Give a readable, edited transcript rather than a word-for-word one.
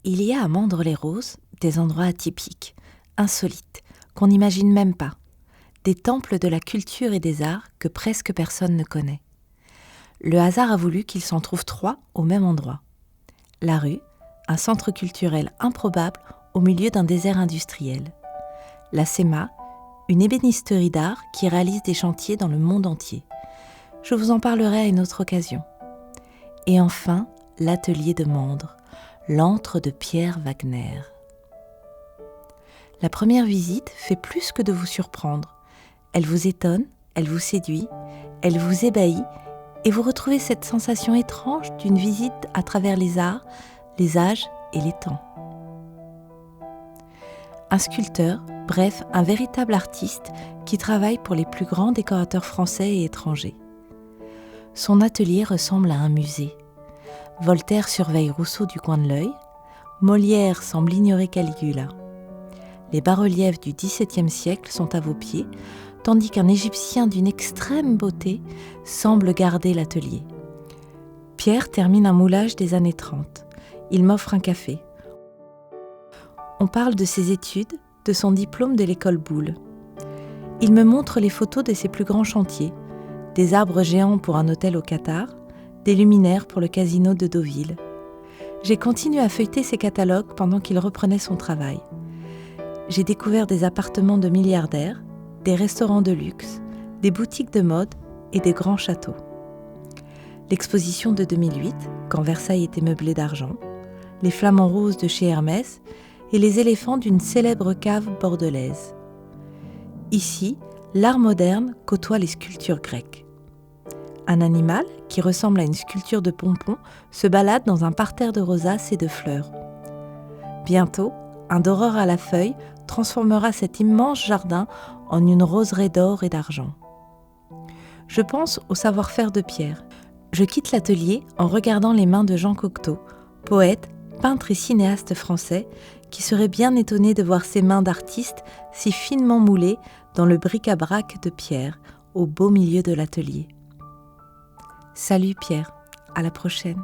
Il y a à Mandres-les-Roses des endroits atypiques, insolites, qu'on n'imagine même pas. Des temples de la culture et des arts que presque personne ne connaît. Le hasard a voulu qu'il s'en trouve 3 au même endroit. La rue, un centre culturel improbable au milieu d'un désert industriel. La SEMA, une ébénisterie d'art qui réalise des chantiers dans le monde entier. Je vous en parlerai à une autre occasion. Et enfin, l'atelier de Mandres, l'antre de Pierre Wagner. La première visite fait plus que de vous surprendre. Elle vous étonne, elle vous séduit, elle vous ébahit et vous retrouvez cette sensation étrange d'une visite à travers les arts, les âges et les temps. Un sculpteur, bref, un véritable artiste qui travaille pour les plus grands décorateurs français et étrangers. Son atelier ressemble à un musée. Voltaire surveille Rousseau du coin de l'œil, Molière semble ignorer Caligula. Les bas-reliefs du XVIIe siècle sont à vos pieds, tandis qu'un Égyptien d'une extrême beauté semble garder l'atelier. Pierre termine un moulage des années 30. Il m'offre un café. On parle de ses études, de son diplôme de l'école Boulle. Il me montre les photos de ses plus grands chantiers, des arbres géants pour un hôtel au Qatar, des luminaires pour le casino de Deauville. J'ai continué à feuilleter ses catalogues pendant qu'il reprenait son travail. J'ai découvert des appartements de milliardaires, des restaurants de luxe, des boutiques de mode et des grands châteaux. L'exposition de 2008, quand Versailles était meublé d'argent, les flamants roses de chez Hermès et les éléphants d'une célèbre cave bordelaise. Ici, l'art moderne côtoie les sculptures grecques. Un animal, qui ressemble à une sculpture de pompon, se balade dans un parterre de rosaces et de fleurs. Bientôt, un doreur à la feuille transformera cet immense jardin en une roseraie d'or et d'argent. Je pense au savoir-faire de Pierre. Je quitte l'atelier en regardant les mains de Jean Cocteau, poète, peintre et cinéaste français, qui serait bien étonné de voir ses mains d'artiste si finement moulées dans le bric-à-brac de Pierre, au beau milieu de l'atelier. Salut Pierre, à la prochaine.